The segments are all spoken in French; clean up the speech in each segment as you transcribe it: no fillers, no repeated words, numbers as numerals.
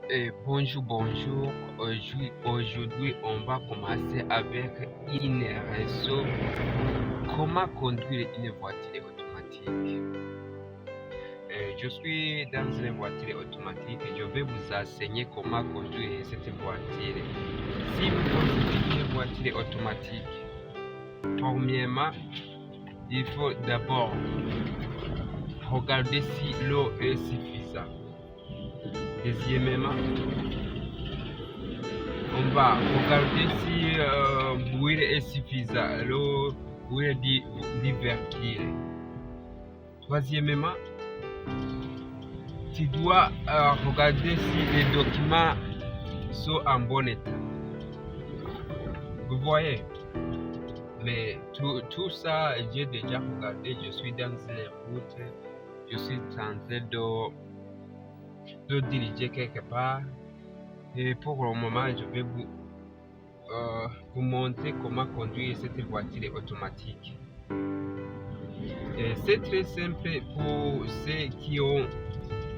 Bonjour. Aujourd'hui, on va commencer avec une raison. Comment conduire une voiture automatique? Je suis dans une voiture automatique et je vais vous enseigner comment conduire cette voiture. Si vous conduisez une voiture automatique, premièrement, il faut d'abord regarder si l'eau est suffisante. Deuxièmement, on va regarder si l'huile est suffisante, l'huile divertir. Troisièmement, tu dois regarder si les documents sont en bon état. Vous voyez, mais tout ça, j'ai déjà regardé. Je suis dans les routes, je suis en train de diriger quelque part. Et pour le moment, je vais vous montrer comment conduire cette voiture automatique. C'est très simple pour ceux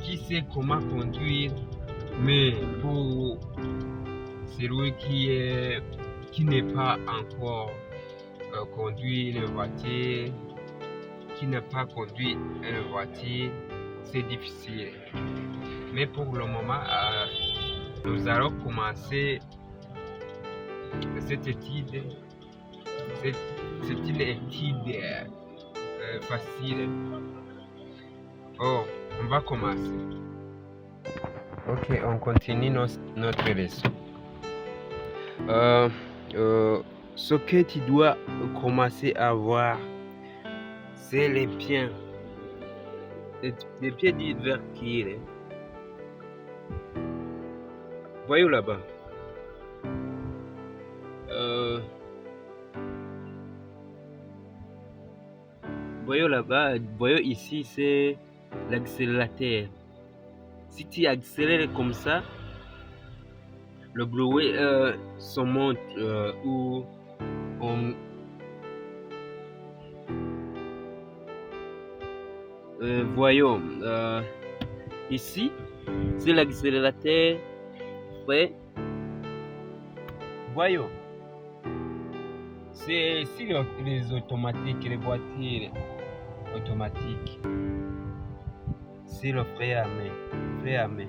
qui sait comment conduire, mais pour celui qui n'est pas encore conduit une voiture, qui n'a pas conduit une voiture, c'est difficile. Mais pour le moment, nous allons commencer cette étude. C'est une étude facile. On va commencer. Ok, on continue notre leçon. Ce que tu dois commencer à voir, c'est les pieds. Les pieds divertir. Voyez là-bas. Voyez là-bas, voyez ici, c'est l'accélérateur. Si tu accélères comme ça, le bruit se monte ou on voyons ici, c'est l'accélérateur fait. Voyons, c'est si les automatiques, les voitures automatiques, c'est le frein à main.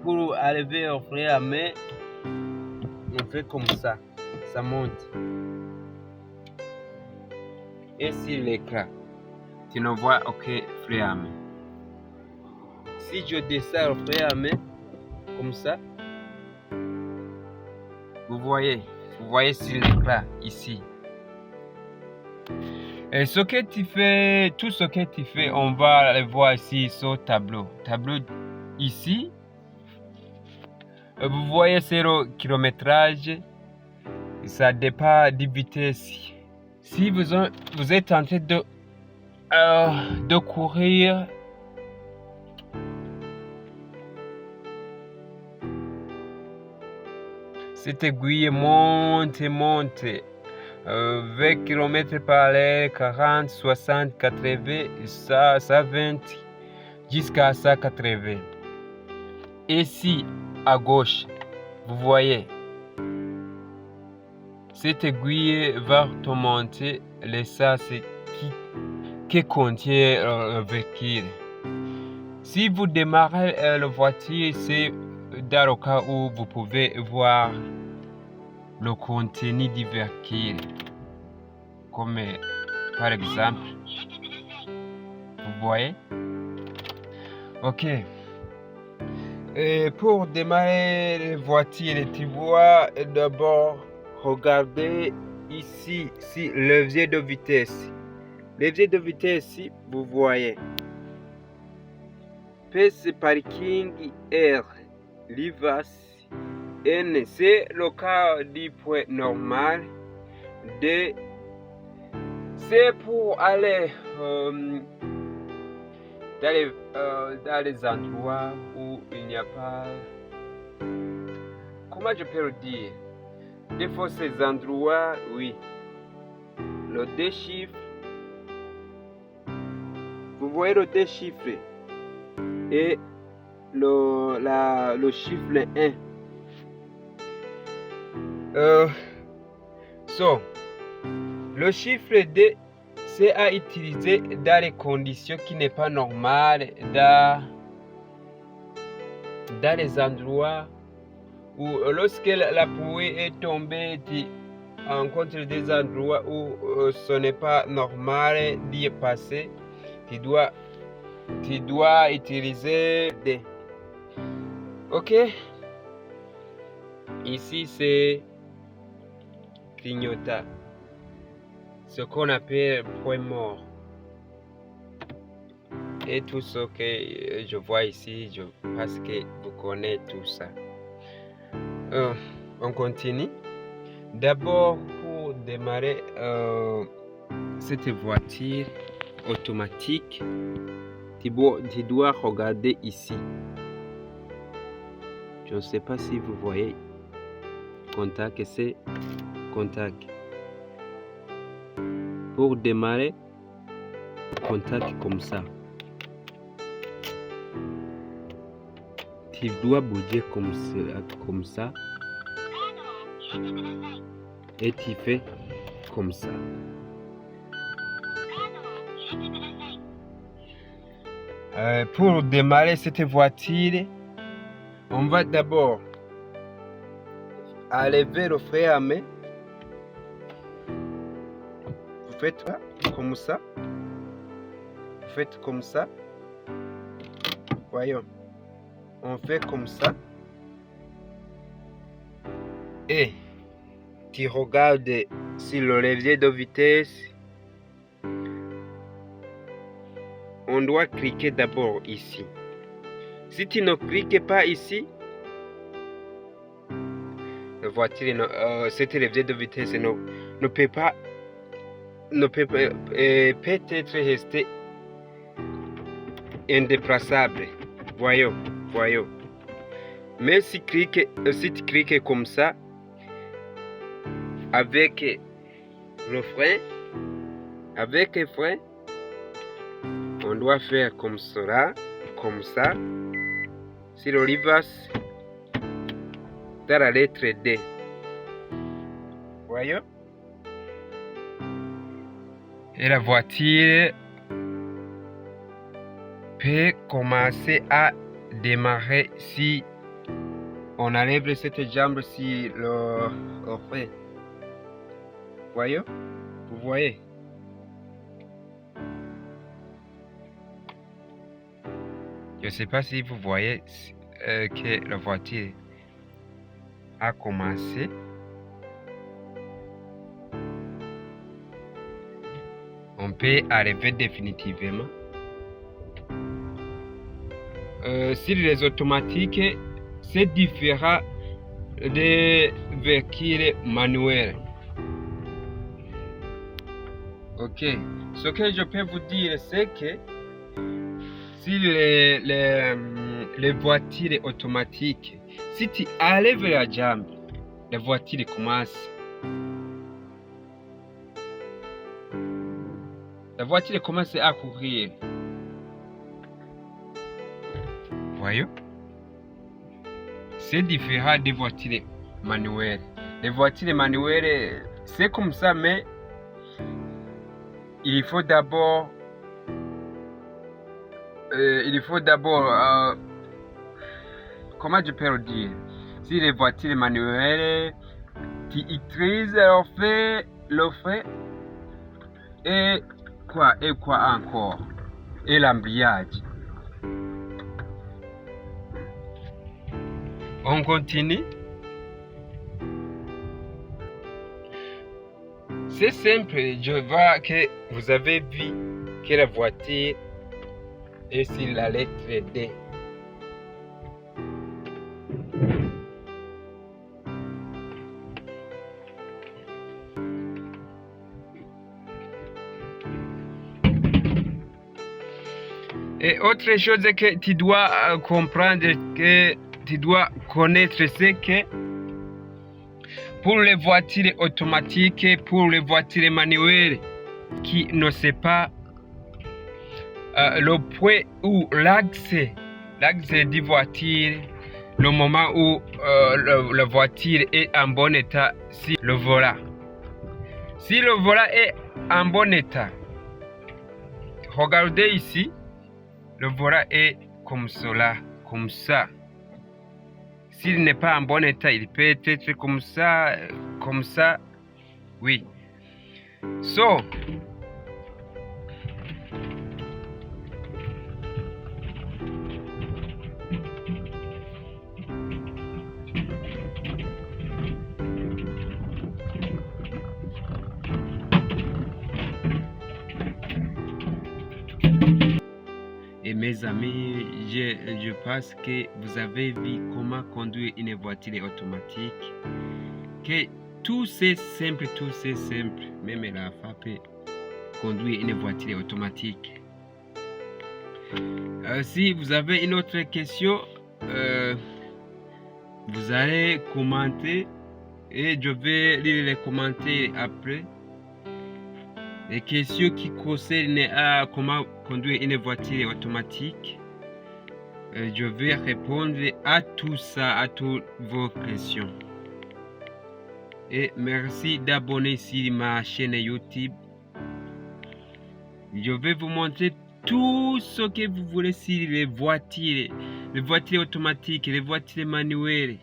Pour arriver au frein à main, on fait comme ça, ça monte. Et sur l'écran, tu ne vois aucun frein à main. Si je descends le frein à main, comme ça, vous voyez sur l'écran ici. Et ce que tu fais, tout ce que tu fais, on va le voir ici sur le tableau. Tableau ici. Vous voyez 0 kilométrage, ça dépend de vitesse. Si vous êtes en train de courir, cette aiguille monte. 20 km par heure, 40, 60, 80, 120, jusqu'à 180. Et ici, à gauche, vous voyez, cette aiguille va te montrer les sens qui contient le véhicule. Si vous démarrez la voiture, c'est dans le cas où vous pouvez voir le contenu du véhicule. Comme par exemple, vous voyez. Ok. Et pour démarrer la voiture, tu vois d'abord regarder ici, levier de vitesse. Levier de vitesse, vous voyez. PC parking R, reverse N, c'est le cas du point normal. D, c'est pour aller dans les endroits où il n'y a pas, comment je peux le dire, des fois ces endroits, oui, le D chiffre, vous voyez le D chiffre, et le chiffre 1. Le chiffre 2, c'est à utiliser dans les conditions qui n'est pas normales, dans les endroits où lorsque la pluie est tombée, tu rencontres des endroits où ce n'est pas normal d'y passer. Tu dois utiliser des... Ok. Ici c'est clignotant, ce qu'on appelle point mort. Et tout ce que je vois ici, je pense que vous connaissez tout ça. On continue. D'abord, pour démarrer cette voiture automatique, tu dois regarder ici. Je ne sais pas si vous voyez. Contact, c'est contact. Pour démarrer, contact comme ça. Tu dois bouger comme ça. Et tu fais comme ça. Pour démarrer cette voiture, on va d'abord enlever le frein à main. Vous faites comme ça. Vous faites comme ça. Voyons. On fait comme ça. Et tu regardes sur le levier de vitesse. On doit cliquer d'abord ici. Si tu ne cliques pas ici, la voiture, cette levier de vitesse ne peut peut-être rester indéplaçable. Voyons. Mais si tu cliques comme ça, avec le frein, on doit faire comme ça, sur le reverse, dans la lettre D. Voyons. Et la voiture peut commencer à démarrer si on enlève cette jambe sur le frein. Voyons. Vous voyez. Je ne sais pas si vous voyez que la voiture a commencé. On peut arriver définitivement. Sur les automatiques, c'est différent des véhicules manuels. Ok. Ce que je peux vous dire, c'est que sur les voitures automatiques, si tu enlèves la jambe, la voiture commence. La voiture commence à courir. Voyez? C'est différent des voitures manuelles. Les voitures manuelles, c'est comme ça, mais il faut d'abord comment je peux le dire? Si les voitures manuelles, tu utilises le frein et quoi encore? Et l'embrayage. On continue. C'est simple, je vois que vous avez vu que la voiture est sur la lettre D. Et autre chose que tu dois comprendre, que tu dois connaître, c'est que pour les voitures automatiques, pour les voitures manuelles qui ne sait pas le point où l'axe L'axe dit voiture, le moment où la voiture est en bon état, si le volant. Si le volant est en bon état, regardez ici, le volant est comme cela, comme ça. S'il n'est pas en bon état, il peut être comme ça, oui. So, et mes amis, je pense que vous avez vu comment conduire une voiture automatique. Que tout c'est simple, même la femme peut conduire une voiture automatique. Si vous avez une autre question, vous allez commenter et je vais lire les commentaires après. Les questions qui concernent à comment conduire une voiture automatique, je vais répondre à tout ça, à toutes vos questions. Et merci d'abonner sur ma chaîne YouTube. Je vais vous montrer tout ce que vous voulez sur les voitures automatiques, les voitures manuelles,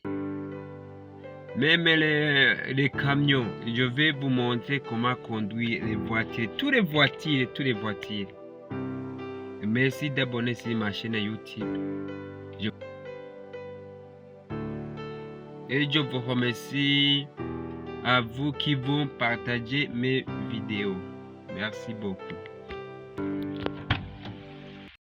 même les camions. Je vais vous montrer comment conduire les voitures, toutes les voitures. Merci d'abonner sur ma chaîne YouTube. Et je vous remercie à vous qui vont partager mes vidéos. Merci beaucoup.